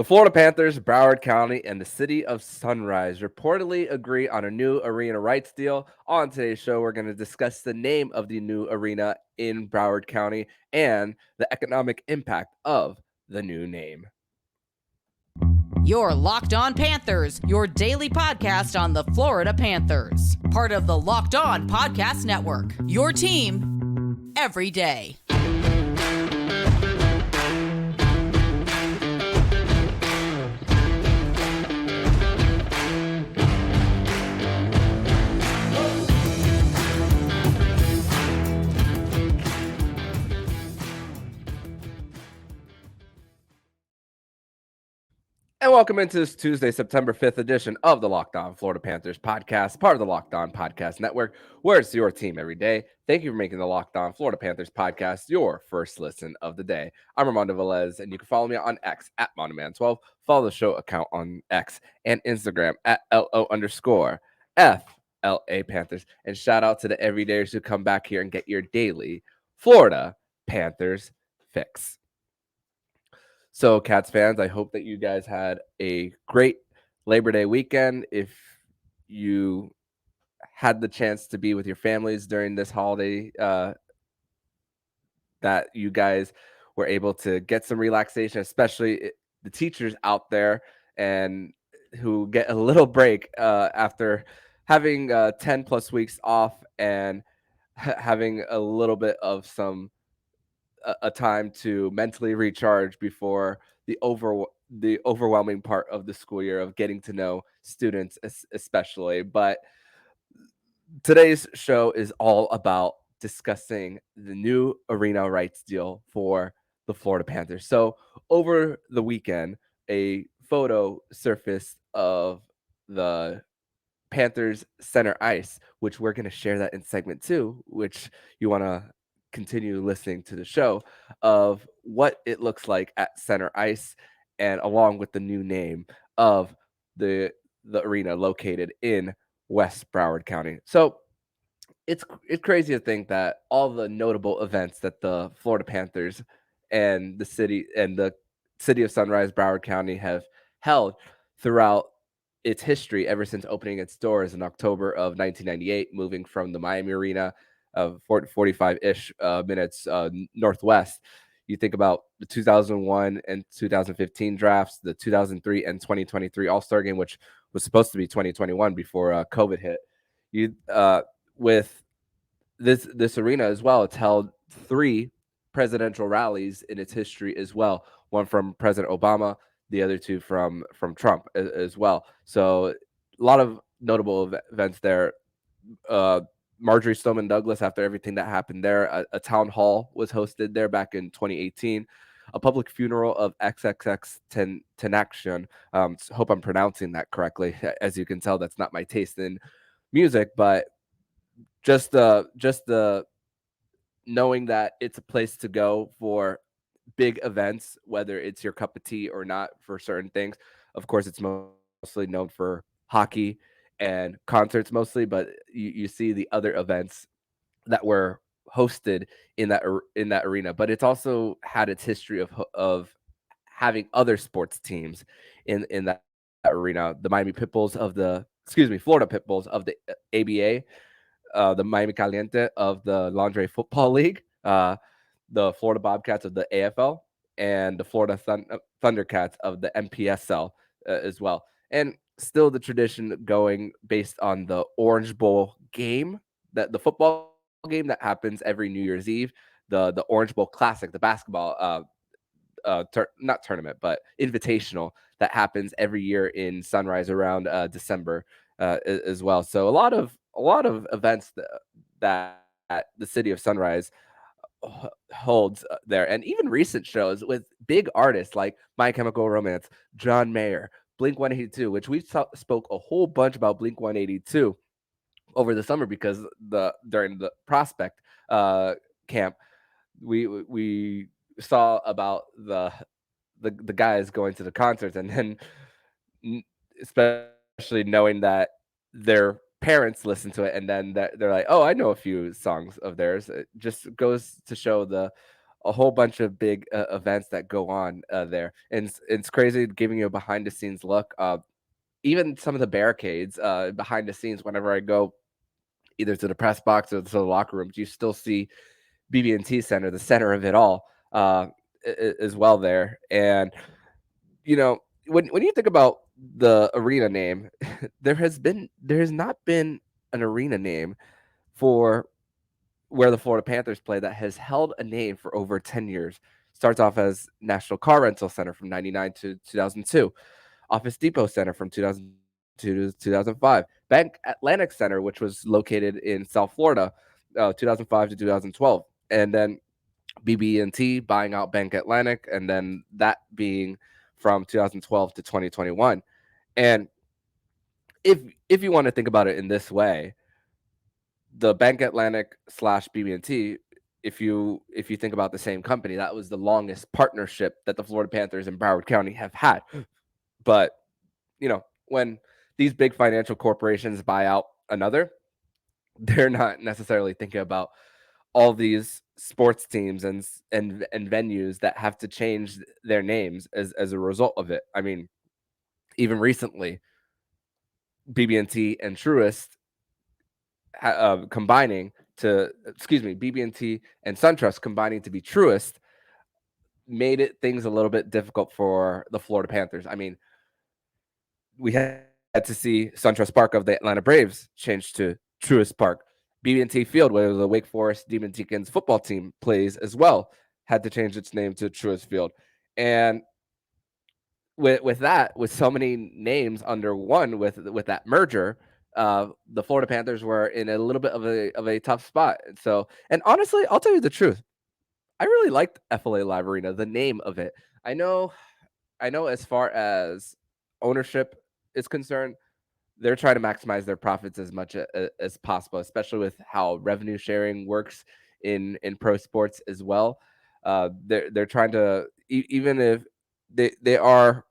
The Florida Panthers, Broward County, and the city of Sunrise reportedly agree on a new arena rights deal. On today's show, we're going to discuss the name of the new arena in Broward County and the economic impact of the new name. You're Locked On Panthers, your daily podcast on the Florida Panthers. Part of the Locked On Podcast Network, your team every day. And welcome into this Tuesday, September 5th edition of the Locked On Florida Panthers podcast, part of the Locked On Podcast Network, where it's your team every day. Thank you for making the Locked On Florida Panthers podcast your first listen of the day. I'm Armando Velez, and you can follow me on X at Monoman12. Follow the show account on X and Instagram at LO_FLA Panthers. And shout out to the everydayers who come back here and get your daily Florida Panthers fix. So, Cats fans, I hope that you guys had a great Labor Day weekend. If you had the chance to be with your families during this holiday, that you guys were able to get some relaxation, especially the teachers out there and who get a little break after having 10 plus weeks off and having a little bit of a time to mentally recharge before the overwhelming part of the school year of getting to know students especially. But today's show is all about discussing the new arena rights deal for the Florida Panthers. So over the weekend, a photo surfaced of the Panthers center ice, which we're going to share that in segment 2, which you want to continue listening to the show, of what it looks like at center ice, and along with the new name of the arena located in West Broward County. So it's crazy to think that all the notable events that the Florida Panthers and the city of Sunrise, Broward County have held throughout its history ever since opening its doors in October of 1998, moving from the Miami Arena of 45-ish minutes northwest. You think about the 2001 and 2015 drafts, the 2003 and 2023 All-Star Game, which was supposed to be 2021 before COVID hit. With this arena as well, it's held 3 presidential rallies in its history as well. One from President Obama, the other 2 from Trump as well. So a lot of notable events there. Marjorie Stoneman Douglas, after everything that happened there, a town hall was hosted there back in 2018. A public funeral of XXX Tenaction. Hope I'm pronouncing that correctly. As you can tell, that's not my taste in music, but just the knowing that it's a place to go for big events, whether it's your cup of tea or not for certain things. Of course, it's mostly known for hockey and concerts mostly, but you see the other events that were hosted in that arena. But it's also had its history of having other sports teams in that arena. The Florida Pitbulls of the ABA, the Miami Caliente of the Laundry Football League, the Florida Bobcats of the AFL, and the Florida Thundercats of the MPSL as well. And still the tradition going based on the Orange Bowl game, that the football game that happens every New Year's Eve, the Orange Bowl Classic, the basketball not tournament, but invitational that happens every year in Sunrise around December as well. So a lot of events that the city of Sunrise holds there, and even recent shows with big artists like My Chemical Romance, John Mayer, Blink-182, which we spoke a whole bunch about Blink-182 over the summer because during the prospect camp, we saw about the guys going to the concerts, and then especially knowing that their parents listen to it, and then they're like, oh, I know a few songs of theirs. It just goes to show the a whole bunch of big events that go on there, and it's crazy giving you a behind the scenes look. Even some of the barricades behind the scenes, whenever I go either to the press box or to the locker rooms, you still see BB&T Center, the center of it all, as well there. And when you think about the arena name, there has not been an arena name for where the Florida Panthers play that has held a name for over 10 years. Starts off as National Car Rental Center from 99 to 2002, Office Depot Center from 2002 to 2005, Bank Atlantic Center, which was located in South Florida, 2005 to 2012, and then BB&T buying out Bank Atlantic, and then that being from 2012 to 2021. And if if you want to think about it in this way, the Bank Atlantic slash BB&T, if you think about the same company, that was the longest partnership that the Florida Panthers and Broward County have had. But when these big financial corporations buy out another, they're not necessarily thinking about all these sports teams and venues that have to change their names as a result of it. I mean, even recently, BB&T and Truist combining to excuse me, BB&T and SunTrust combining to be Truist made it things a little bit difficult for the Florida Panthers. I mean, we had to see SunTrust Park of the Atlanta Braves change to Truist Park. BB&T Field, where the Wake Forest Demon Deacons football team plays as well, had to change its name to Truist Field. And with so many names under one with that merger, the Florida Panthers were in a little bit of a tough spot. So, and honestly, I'll tell you the truth, I really liked FLA Live Arena, the name of it. I know, I know. As far as ownership is concerned, they're trying to maximize their profits as much as possible, especially with how revenue sharing works in pro sports as well. They're trying to even if they are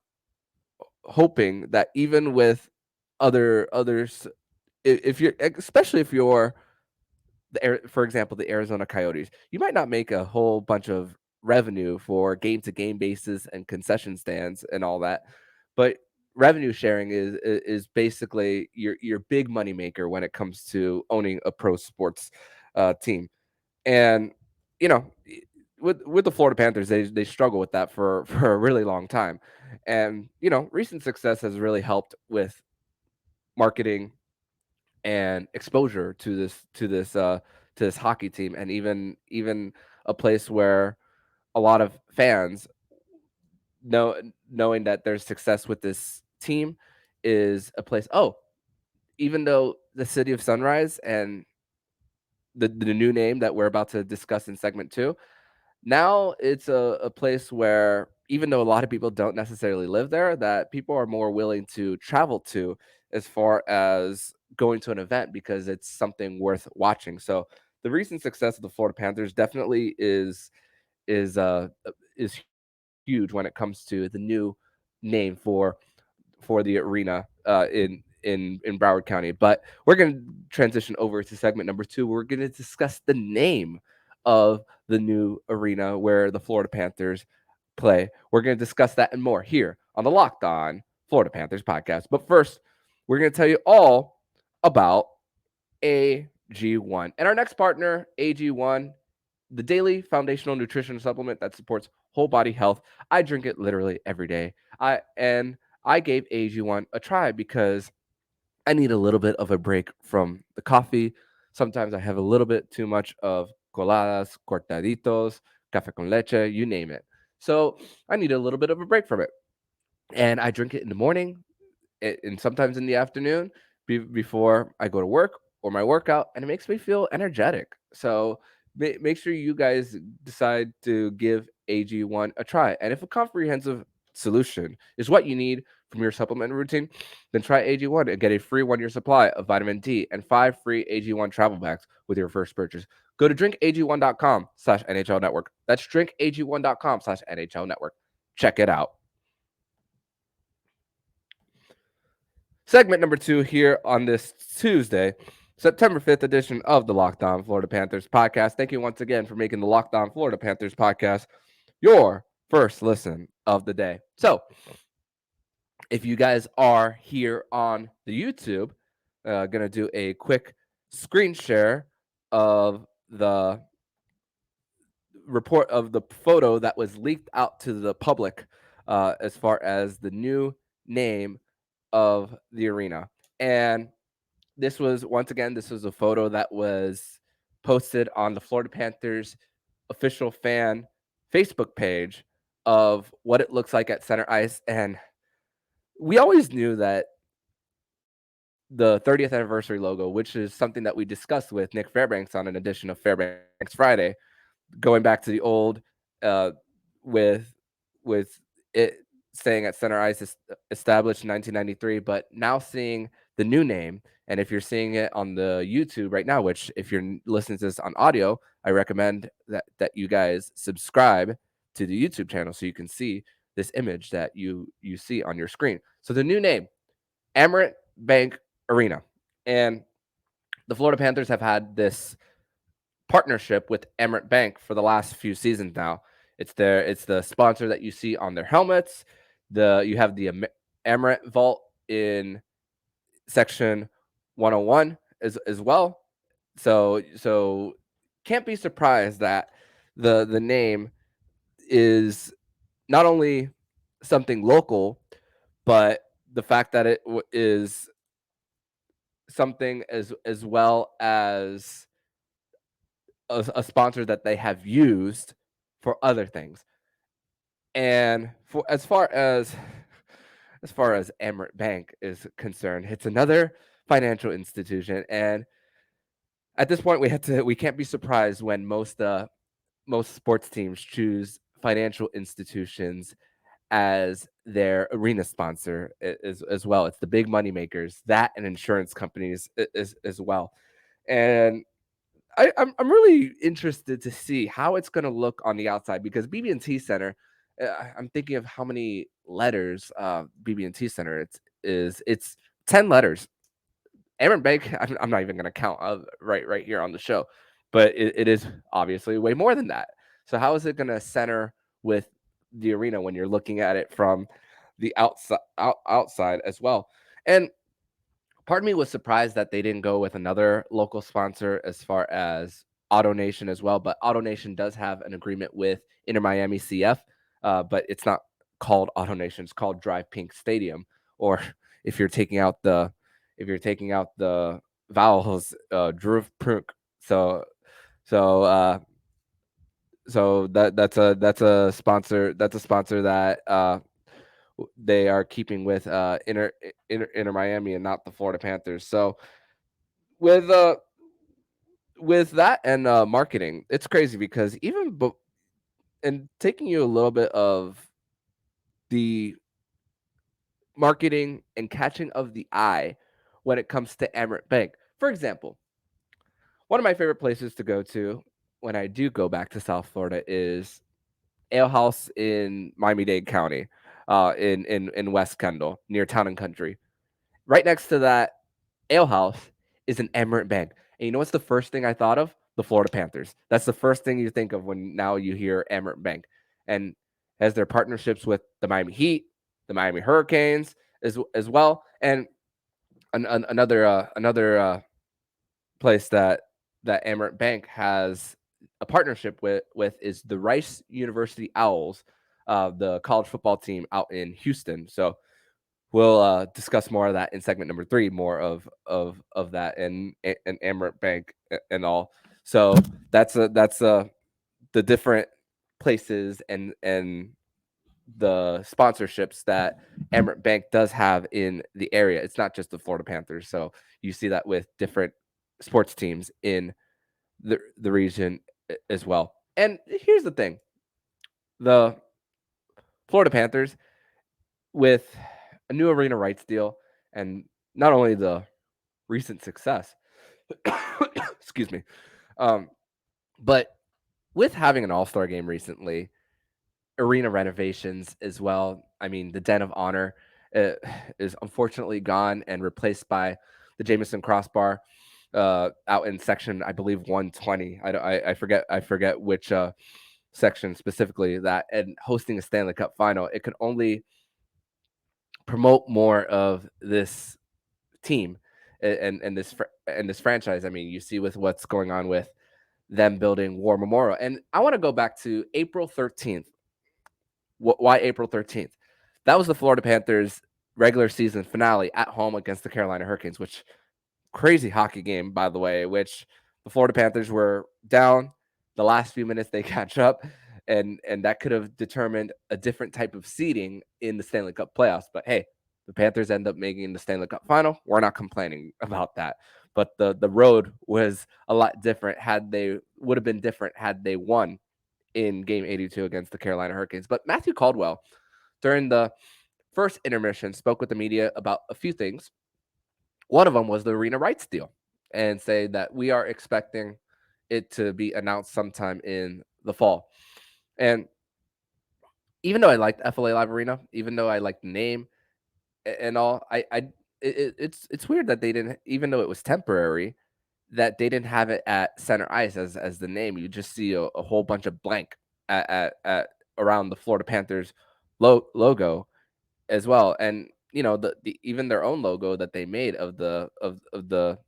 hoping that even with others, if you're especially if you're for example, the Arizona Coyotes, you might not make a whole bunch of revenue for game to game basis and concession stands and all that, but revenue sharing is basically your big money maker when it comes to owning a pro sports team. And you know, with the Florida Panthers, they struggle with that for a really long time. And recent success has really helped with marketing and exposure to this hockey team, and even a place where a lot of fans knowing that there's success with this team is a place. Oh, even though the city of Sunrise and the new name that we're about to discuss in segment 2, now it's a place where even though a lot of people don't necessarily live there, that people are more willing to travel to as far as going to an event because it's something worth watching. So the recent success of the Florida Panthers definitely is huge when it comes to the new name for the arena in Broward County. But we're going to transition over to segment number 2. We're going to discuss the name of the new arena where the Florida Panthers play. We're going to discuss that and more here on the Locked On Florida Panthers podcast. But first, we're going to tell you all about AG1 and our next partner, AG1, the daily foundational nutrition supplement that supports whole body health. I drink it literally every day. I gave AG1 a try because I need a little bit of a break from the coffee. Sometimes I have a little bit too much of coladas, cortaditos, café con leche, you name it. So I need a little bit of a break from it. And I drink it in the morning and sometimes in the afternoon before I go to work or my workout, and it makes me feel energetic. So make sure you guys decide to give AG1 a try. And if a comprehensive solution is what you need from your supplement routine, then try AG1 and get a free 1-year supply of vitamin D and 5 free AG1 travel packs with your first purchase. Go to drinkag1.com/NHL network. That's drinkag1.com/NHL network. Check it out. Segment number 2 here on this Tuesday. September 5th edition of the Locked On Florida Panthers podcast. Thank you once again for making the Locked On Florida Panthers podcast your first listen of the day. So, if you guys are here on the YouTube, going to do a quick screen share of the report of the photo that was leaked out to the public as far as the new name of the arena. And this was a photo that was posted on the Florida Panthers official fan Facebook page of what it looks like at center ice. And we always knew that the 30th anniversary logo, which is something that we discussed with Nick Fairbanks on an edition of Fairbanks Friday, going back to the old uh, with it staying at center ice established in 1993, but now seeing the new name. And if you're seeing it on the YouTube right now, which if you're listening to this on audio, I recommend that you guys subscribe to the YouTube channel so you can see this image that you see on your screen. So the new name, Amerant Bank Arena. And the Florida Panthers have had this partnership with Amerant Bank for the last few seasons now. It's the sponsor that you see on their helmets. You have the Amerant Vault in section 101 as well. So can't be surprised that the name is not only something local, but the fact that it is something as well as a sponsor that they have used for other things. And for as far as Amerant Bank is concerned, it's another financial institution. And at this point, we can't be surprised when most sports teams choose financial institutions as their arena sponsor as well. It's the big money makers, that and insurance companies as well. And I'm really interested to see how it's going to look on the outside because BB&T Center. I'm thinking of how many letters BB&T Center it's 10 letters. Aaron Bank. I'm not even going to count right here on the show, but it is obviously way more than that. So how is it going to center with the arena when you're looking at it from the outside as well? And part of me was surprised that they didn't go with another local sponsor as far as Auto Nation as well. But Auto Nation does have an agreement with Inter Miami CF, but it's not called Auto Nation. It's called Drive Pink Stadium. Or if you're taking out the vowels, Drive Pink. So that's a sponsor. That's a sponsor that they are keeping with Inter Miami and not the Florida Panthers. So with uh with that and marketing, it's crazy because and taking you a little bit of the marketing and catching of the eye when it comes to Amerant Bank. For example, one of my favorite places to go to when I do go back to South Florida is Ale House in Miami-Dade County, in West Kendall, near Town and Country. Right next to that ale house is an Amerant Bank. And you know what's the first thing I thought of? The Florida Panthers. That's the first thing you think of when now you hear Amerant Bank. And as their partnerships with the Miami Heat, the Miami Hurricanes as well. And another place that Amerant Bank has a partnership with is the Rice University Owls, the college football team out in Houston. So we'll discuss more of that in segment number 3, more of that and Amerant Bank and all. So that's the different places and the sponsorships that Amerant Bank does have in the area. It's not just the Florida Panthers. So you see that with different sports teams in the region as well. And here's the thing. The Florida Panthers, with a new arena rights deal and not only the recent success, excuse me, but with having an all-star game recently, arena renovations as well. I mean, the Den of Honor is unfortunately gone and replaced by the Jameson Crossbar. out in section, I believe 120. I forget which section specifically, that and hosting a Stanley Cup final, it could only promote more of this team and this franchise. I mean, you see with what's going on with them building War Memorial, and I want to go back to April 13th. Why April 13th? That was the Florida Panthers regular season finale at home against the Carolina Hurricanes, which crazy hockey game, by the way, which the Florida Panthers were down. The last few minutes they catch up, and that could have determined a different type of seeding in the Stanley Cup playoffs. But hey, the Panthers end up making the Stanley Cup final. We're not complaining about that. But the road was a lot different. Would have been different had they won in Game 82 against the Carolina Hurricanes. But Matthew Caldwell, during the first intermission, spoke with the media about a few things. One of them was the arena rights deal, and say that we are expecting it to be announced sometime in the fall. And even though I liked FLA Live Arena, even though I liked the name and all, it's weird that they didn't, even though it was temporary, that they didn't have it at center ice as the name. You just see a whole bunch of blank at around the Florida Panthers logo as well. And the even their own logo that they made of the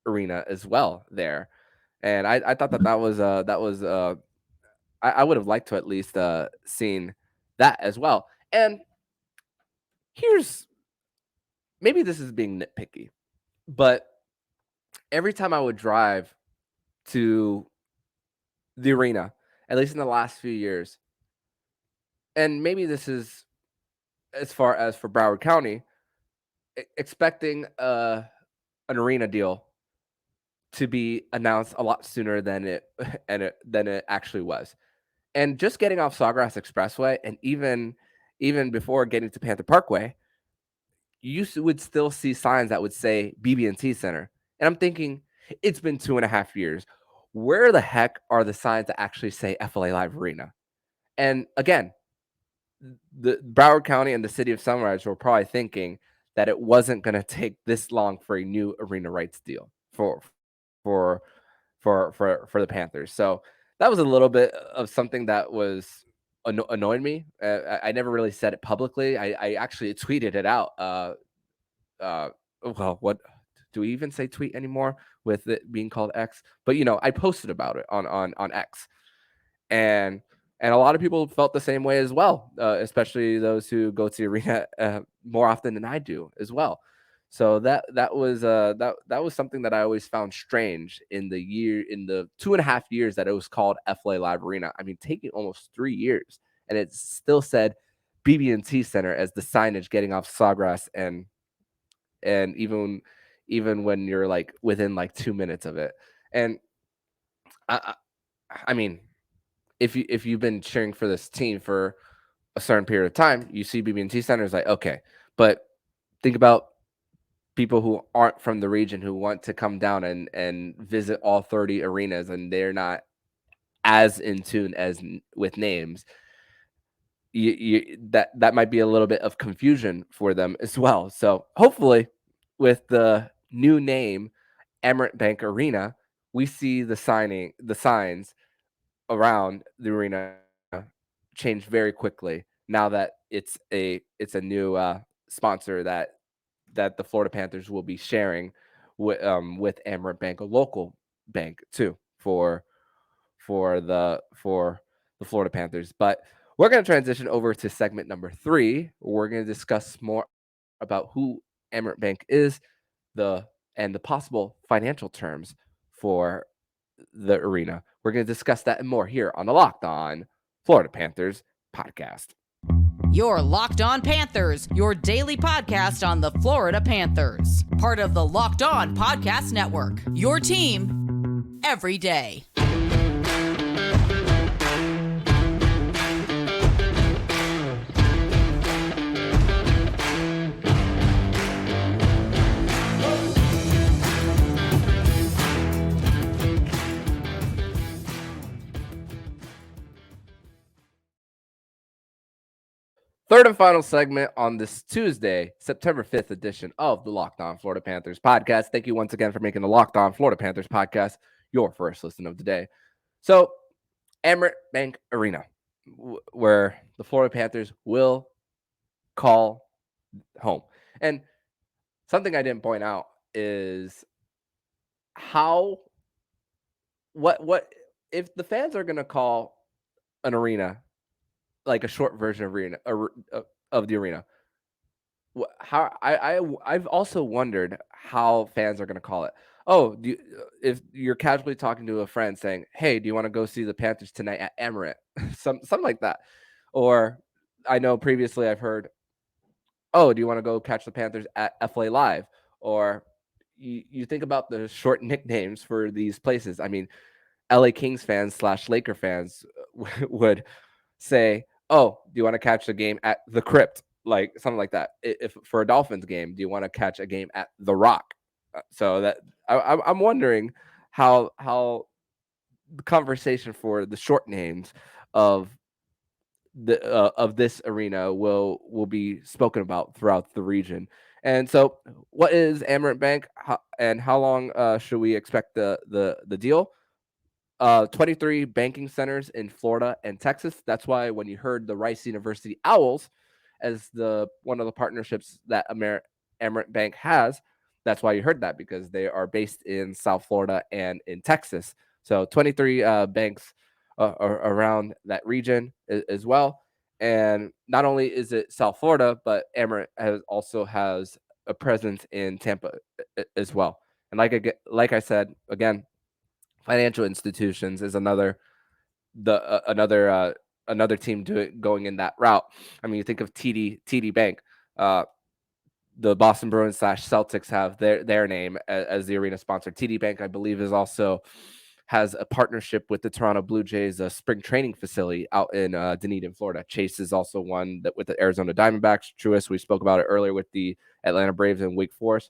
arena as well there. And I thought I would have liked to at least seen that as well. And here's, maybe this is being nitpicky, but every time I would drive to the arena, at least in the last few years, and maybe this is as far as for Broward County, expecting an arena deal to be announced a lot sooner than it actually was. And just getting off Sawgrass Expressway, and even before getting to Panther Parkway, would still see signs that would say BB&T Center. And I'm thinking, it's been 2.5 years. Where the heck are the signs that actually say FLA Live Arena? And again, the Broward County and the city of Sunrise were probably thinking that it wasn't going to take this long for a new arena rights deal for the Panthers. So that was a little bit of something that was annoyed me. I never really said it publicly. I actually tweeted it out. Well, what do we even say tweet anymore with it being called X? But I posted about it on X, and a lot of people felt the same way as well, especially those who go to the arena more often than I do as well. So that was something that I always found strange in the 2.5 years that it was called FLA Live Arena. I mean, taking almost 3 years, and it still said BB&T Center as the signage getting off Sawgrass, and even when you're like within like 2 minutes of it. And I mean, if you've been cheering for this team for a certain period of time, you see BB&T Center is like, okay, but think about people who aren't from the region who want to come down and visit all 30 arenas, and they're not as in tune as with names. That might be a little bit of confusion for them as well. So hopefully, with the new name, Emirates Bank Arena, we see the signs around the arena change very quickly now that it's a new sponsor that the Florida Panthers will be sharing with Emirates Bank, a local bank too, for the Florida Panthers. But we're going to transition over to segment number 3. We're going to discuss more about who Emirates Bank is, and the possible financial terms for the arena. We're going to discuss that and more here on the Locked On Florida Panthers podcast. Your Locked On Panthers, your daily podcast on the Florida Panthers. Part of the Locked On Podcast Network. Your team every day. Third and final segment on this Tuesday, September 5th edition of the Locked On Florida Panthers podcast. Thank you once again for making the Locked On Florida Panthers podcast your first listen of the day. So, Emirates Bank Arena, where the Florida Panthers will call home. And something I didn't point out is how what if the fans are going to call an arena like a short version of of the arena. How I've also wondered how fans are going to call it. Oh, if you're casually talking to a friend saying, "Hey, do you want to go see the Panthers tonight at Emirates?" Something like that. Or I know previously I've heard, "Oh, do you want to go catch the Panthers at FA Live?" Or you think about the short nicknames for these places. I mean, LA Kings fans / Laker fans would say, "Oh, do you want to catch the game at the Crypt?" Like something like that. If for a Dolphins game, do you want to catch a game at the Rock? So that I'm wondering how the conversation for the short names of of this arena will be spoken about throughout the region. And so, what is Amerant Bank, and how long should we expect the deal? 23 banking centers in Florida and Texas. That's why when you heard the Rice University Owls as the one of the partnerships that Amerant Bank has, that's why you heard that, because they are based in South Florida and in Texas. So 23 banks around that region as well. And not only is it South Florida, but Amerant also has a presence in Tampa as well. And like I said again, financial institutions is another team going in that route. I mean, you think of TD Bank. Uh, the Boston Bruins / Celtics have their name as the arena sponsor. TD Bank, I believe, is also has a partnership with the Toronto Blue Jays, a spring training facility out in Dunedin, Florida. Chase is also one that with the Arizona Diamondbacks. Truist, we spoke about it earlier with the Atlanta Braves and Wake Forest.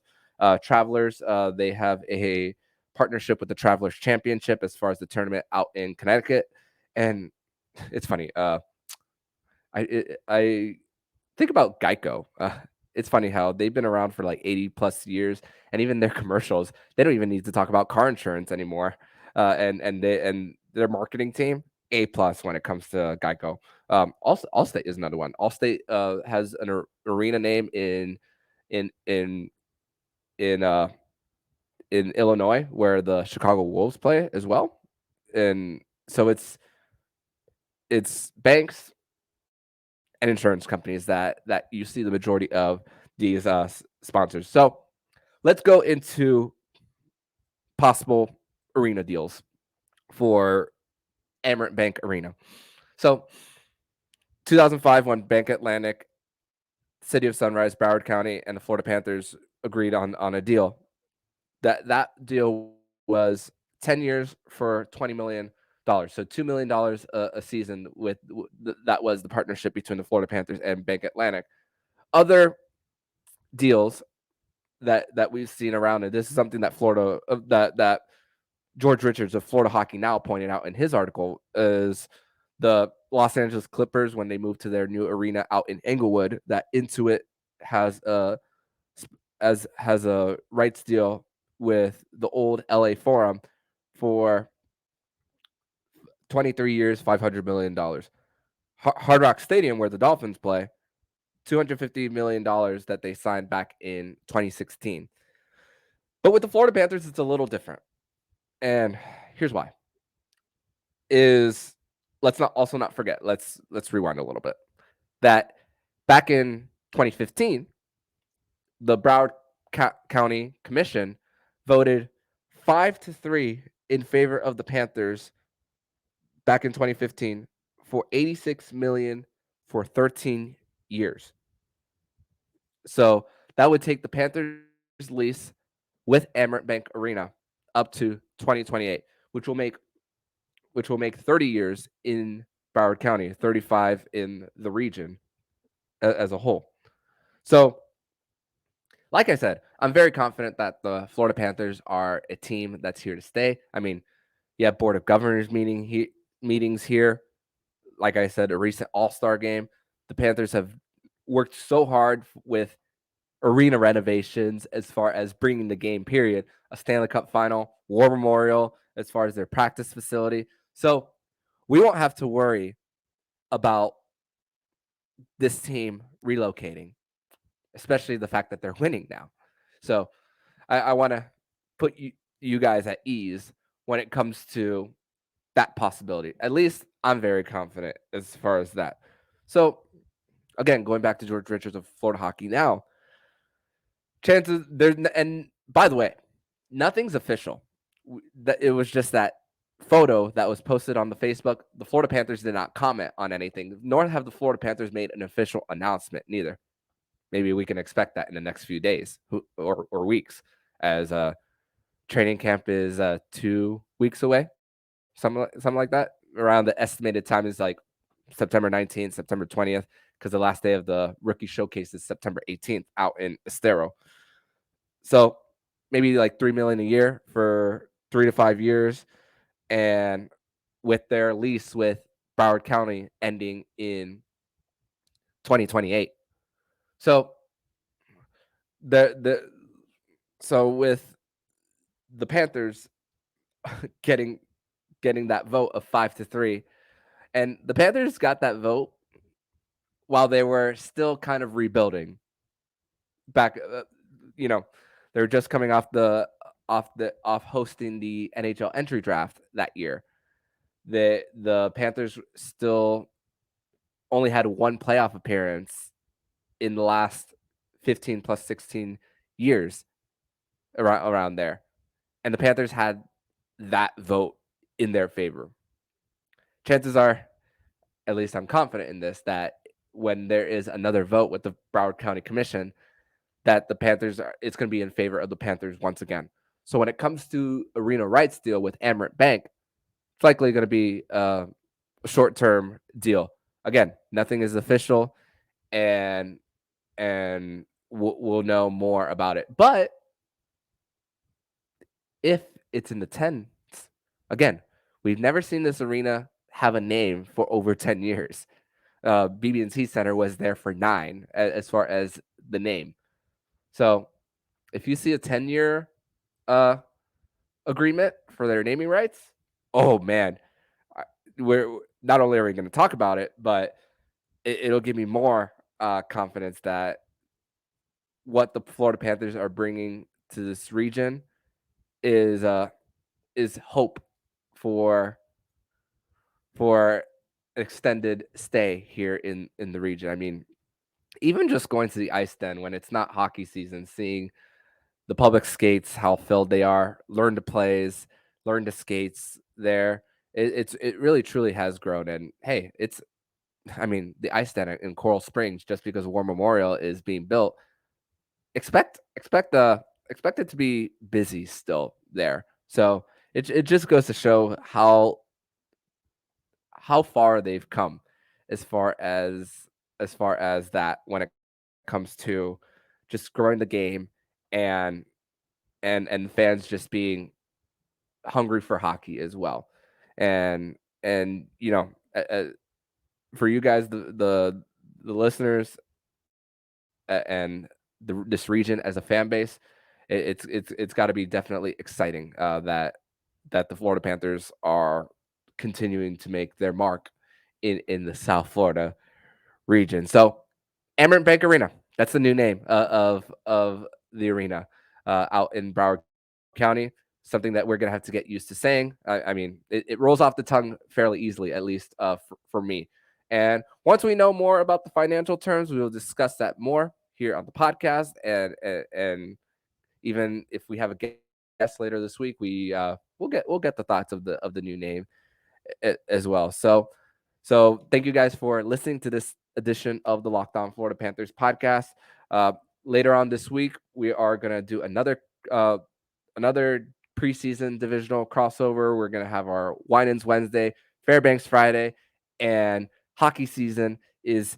Travelers, they have a partnership with the Travelers Championship as far as the tournament out in Connecticut. And it's funny. I think about Geico. It's funny how they've been around for like 80 plus years, and even their commercials, they don't even need to talk about car insurance anymore. And their marketing team, A plus when it comes to Geico. Also, Allstate is another one. Allstate has an arena name in in in uh in Illinois where the Chicago Wolves play as well. And so it's banks and insurance companies that you see the majority of these sponsors. So let's go into possible arena deals for Amerant Bank Arena. So 2005, when Bank Atlantic, City of Sunrise, Broward County, and the Florida Panthers agreed on a deal. That deal was 10 years for $20 million. So $2 million a season that was the partnership between the Florida Panthers and Bank Atlantic. Other deals that we've seen around, and this is something that Florida that George Richards of Florida Hockey Now pointed out in his article, is the Los Angeles Clippers when they moved to their new arena out in Inglewood. That Intuit has a rights deal with the old LA Forum for 23 years, $500 million. Hard Rock Stadium, where the Dolphins play, $250 million that they signed back in 2016. But with the Florida Panthers, it's a little different. And here's why. Let's not forget. Let's rewind a little bit. That back in 2015, the Broward County Commission voted 5-3 in favor of the Panthers back in 2015 for $86 million for 13 years. So that would take the Panthers lease with Amerant Bank Arena up to 2028, which will make 30 years in Broward County, 35 in the region as a whole. So, like I said, I'm very confident that the Florida Panthers are a team that's here to stay. I mean, you have Board of Governors meetings here. Like I said, a recent All-Star game. The Panthers have worked so hard with arena renovations as far as bringing the game, period, a Stanley Cup final, War Memorial, as far as their practice facility. So we won't have to worry about this team relocating, especially the fact that they're winning now. So I want to put you guys at ease when it comes to that possibility. At least I'm very confident as far as that. So again, going back to George Richards of Florida Hockey now, chances there's and by the way, nothing's official. That it was just that photo that was posted on the Facebook. The Florida Panthers did not comment on anything, nor have the Florida Panthers made an official announcement. Neither. Maybe we can expect that in the next few days or weeks, as training camp is 2 weeks away, something like that. Around the estimated time is like September 19th, September 20th, because the last day of the rookie showcase is September 18th out in Estero. So maybe like $3 million a year for 3 to 5 years, and with their lease with Broward County ending in 2028. So the so with the Panthers getting that vote of 5-3, and the Panthers got that vote while they were still kind of rebuilding. Back, they were just coming off hosting the NHL entry draft that year. The Panthers still only had one playoff appearance in the last 15 plus 16 years around there. And the Panthers had that vote in their favor. Chances are, at least I'm confident in this, that when there is another vote with the Broward County Commission, that the Panthers it's going to be in favor of the Panthers once again. So when it comes to arena rights deal with Amerant Bank, it's likely going to be a short-term deal. Again, nothing is official, and we'll know more about it. But if it's in the tens, again, we've never seen this arena have a name for over 10 years. BB&T Center was there for 9 as far as the name. So if you see a 10-year agreement for their naming rights, oh man, we're not only are we going to talk about it, but it'll give me more confidence that what the Florida Panthers are bringing to this region is hope for extended stay here in the region. I mean, even just going to the ice den when it's not hockey season, seeing the public skates, how filled they are, learn to skates there. It really truly has grown. And hey, the ice den in Coral Springs, just because War Memorial is being built, expect it to be busy still there. So it just goes to show how far they've come as far as that when it comes to just growing the game and fans just being hungry for hockey as well. And for you guys, the listeners, and this region as a fan base, it's got to be definitely exciting that the Florida Panthers are continuing to make their mark in the South Florida region. So Amerant Bank Arena, that's the new name of the arena out in Broward County. Something that we're gonna have to get used to saying. It rolls off the tongue fairly easily, at least for me. And once we know more about the financial terms, we will discuss that more here on the podcast. And even if we have a guest later this week, we'll get the thoughts of the new name as well. So thank you guys for listening to this edition of the Locked On Florida Panthers podcast. Later on this week, we are gonna do another preseason divisional crossover. We're gonna have our Wine-Ins Wednesday, Fairbanks Friday, and hockey season is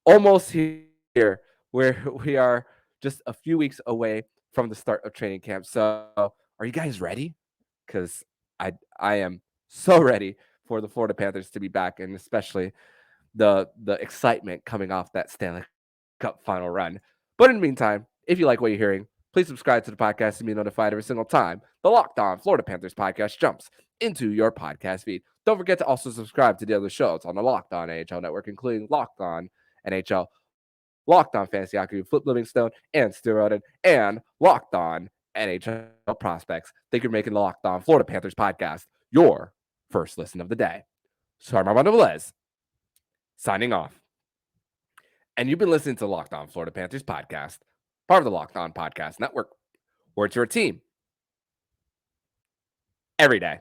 almost here, where we are just a few weeks away from the start of training camp. So are you guys ready? Because I am so ready for the Florida Panthers to be back, and especially the excitement coming off that Stanley Cup Cup final run. But in the meantime, if you like what you're hearing, please subscribe to the podcast to be notified every single time the Locked On Florida Panthers podcast jumps into your podcast feed. Don't forget to also subscribe to the other shows on the Locked On NHL network, including Locked On NHL, Locked On Fantasy Hockey with Flip Livingstone and Steroided, and Locked On NHL Prospects. Thank you for making the Locked On Florida Panthers podcast your first listen of the day. So I'm Armando Velez, signing off. And you've been listening to the Locked On Florida Panthers podcast, part of the Locked On Podcast Network, where it's your team every day.